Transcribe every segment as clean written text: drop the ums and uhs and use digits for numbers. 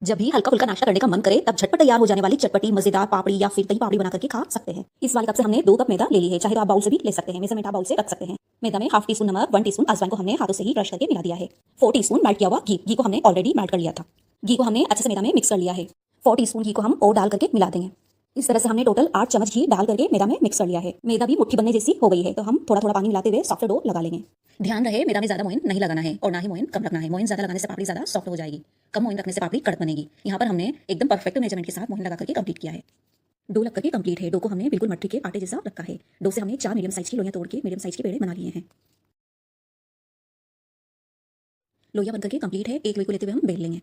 जब भी हल्का फुल्का नाश्ता करने का मन करे तब झटपट तैयार हो जाने वाली चटपटी मजेदार पापड़ी या फिर दही पापड़ी बना करके खा सकते हैं। इस वाले कप से हमने 2 कप मैदा ले ली है, चाहे तो आप बाउल से भी ले सकते हैं, मेजरमेंट आप बाउल से रख सकते हैं। मैदा में हाफ टी स्पून नमक, 1 टीस्पून अजवाइन को हमने हाथों से ही क्रश करके मिला दिया है। 4 टीस्पून मेल्ट किया हुआ घी को हमने ऑलरेडी मेल्ट कर लिया था। घी को हमने अच्छे से मैदा में मिक्स कर लिया है। 4 टीस्पून घी को हम और डाल करके मिला देंगे। इस तरह से हमने टोटल 8 चम्मच घी डाल करके मैदा में मिक्स कर लिया है। मैदा भी मुट्ठी बनने जैसी हो गई है, तो हम थोड़ा थोड़ा पानी मिलाते हुए सॉफ्ट डो लगा लेंगे। ध्यान रहे मैदा में ज्यादा मोइन नहीं लगाना है और ना ही मोइन कम रखना है। मोइन ज्यादा लगाने से पापड़ी ज्यादा सॉफ्ट हो जाएगी, कम मोइन रखने से पापड़ी कड़क बनेगी। यहाँ पर हमने एकदम परफेक्ट मेजरमेंट के साथ मोइन लगा करके कंप्लीट किया है। डो लग करके कंप्लीट है। डो को हमने बिल्कुल मट्ठी के आटे जैसा रखा है। डो से हमने 4 मीडियम साइज की लोइयां तोड़ के मीडियम साइज के पेड़े बना लिए हैं। लोइयां बनकर के कंप्लीट है। एक लोई को लेते हुए हम बेल लेंगे।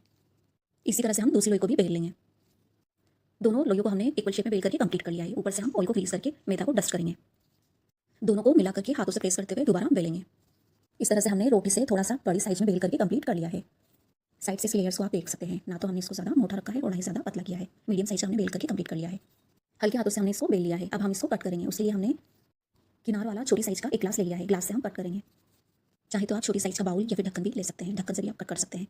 इसी तरह से हम दूसरी लोई को भी बेल लेंगे। दोनों लोइयों को हमने इक्वल शेप में बेल करके कंप्लीट कर लिया है। ऊपर से हम ऑयल को ग्रीस करके मैदा को डस्ट करेंगे। दोनों को मिला करके हाथों से प्रेस करते हुए दोबारा हम बेलेंगे। इस तरह से हमने रोटी से थोड़ा सा बड़ी साइज में बेल करके कंप्लीट कर लिया है। साइड से इस लेयर्स को आप देख सकते हैं, ना तो हमने इसको ज़्यादा मोटा रखा है और ना ही ज़्यादा पतला किया है। मीडियम साइज हमने बेल करके कंप्लीट कर लिया है। हल्के हाथों से हमने इसको बेल लिया है। अब हम इसको कट करेंगे। उसके लिए हमने किनार वाला छोटी साइज का एक ग्लास ले लिया है। ग्लास से हम कट करेंगे। चाहे तो आप छोटी साइज का बाउल या फिर ढक्कन भी ले सकते हैं। ढक्कन से भी आप कट कर सकते हैं।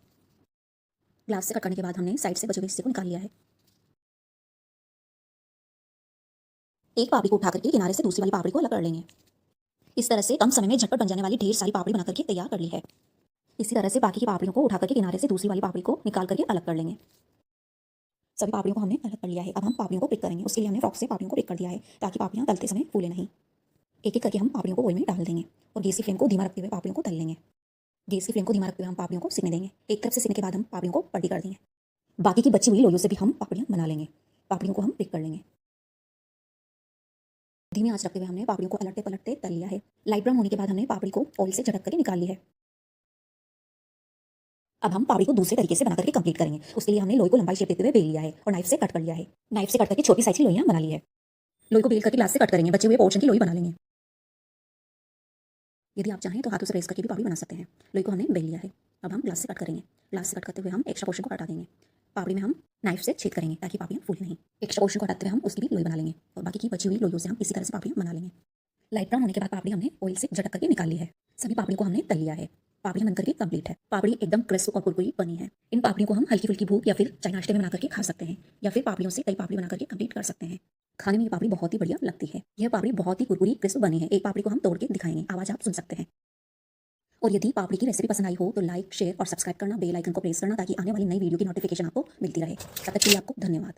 ग्लास से कट करने के बाद हमने साइड से बचे हुए हिस्से को निकाल लिया है। एक पापड़ी को उठा करके किनारे से दूसरी वाली पापड़ी को अलग कर लेंगे। इस तरह से कम समय में झटपट बन जाने वाली ढेर सारी पापड़ी बना करके तैयार कर ली है। इसी तरह से बाकी की पापड़ियों को उठा करके किनारे से दूसरी वाली पापड़ी को निकाल करके अलग कर लेंगे। सभी पापड़ियों को हमने अलग कर लिया है। अब हम पापड़ियों को पिक करेंगे। उसके लिए हमने फॉक से पापड़ियों को पिक कर दिया है, ताकि पापड़ियाँ तलते समय फूले नहीं। एक एक करके हम पापड़ियों को ऑयल में डाल देंगे और गैस की फ्लेम को धीमा रखते हुए पापड़ियों को तल लेंगे। गैस की फ्लेम को धीमा रखते हुए हम पापड़ियों को सिकने देंगे। एक तरफ से सिकने के बाद हम पापड़ियों को पलटी कर देंगे। बाकी की बची हुई लोइयों से भी हम पापड़ियाँ बना लेंगे। पापड़ियों को हम पिक कर लेंगे। धीमी आंच रखते हुए हमने पापड़ियों को पलटते पलटते तल लिया है। लाइट ब्राउन होने के बाद हमने पापड़ी को ऑयल से झटक करके निकाल ली है। अब हम पापड़ी को दूसरे तरीके से बना करके कंप्लीट करेंगे। उसके लिए हमने लोई को लंबाई शेप देते हुए बेल लिया है और नाइफ से कट कर लिया है। नाइफ से कट करके छोटी साइज की लोइयां बना ली है। लोई को बेल करके ग्लास से कट करेंगे। बचे हुए पोर्शन की लोई बना लेंगे। यदि आप चाहें तो हाथों से प्रेस करके भी पापड़ी बना सकते हैं। लोई को हमने बेल लिया है। अब हम ग्लास से कट करेंगे। ग्लास से कट करते हुए हम एक्स्ट्रा पोर्शन को हटा देंगे। पापड़ी में हम नाइफ से छेद करेंगे ताकि पापड़ियाँ फूले नहीं। एक्स्ट्रा पोर्शन को हटाते हुए हम उसकी भी लोई बना लेंगे और बाकी की बची हुई लोइयों से हम इसी तरह से पापड़ियाँ बना लेंगे। लाइट ब्राउन होने के बाद पापड़ी हमने ऑयल से झटक करके निकाल ली है। सभी पापड़ी को हमने तल लिया है। पापड़ी बनकर के कंप्लीट है। पापड़ी एकदम क्रिस्प और कुरकुरी बनी है। इन पापड़ियों को हम हल्की फुल्की भूख या फिर चाय नाश्ते में बना करके खा सकते हैं, या फिर पापड़ियों से कई पापड़ी बना करके कंप्लीट कर सकते हैं। खाने में ये पापड़ी बहुत ही बढ़िया लगती है। यह पापड़ी बहुत ही कुरकुरी क्रिस्प बनी है। एक पापड़ी को हम तोड़ के दिखाएंगे, आवाज आप सुन सकते हैं। और यदि पापड़ी की रेसिपी पसंद आई हो तो लाइक, शेयर और सब्सक्राइब करना, बेल आइकन को प्रेस करना, ताकि आने वाली नई वीडियो की नोटिफिकेशन आपको मिलती रहे। तब तक के लिए आपको धन्यवाद।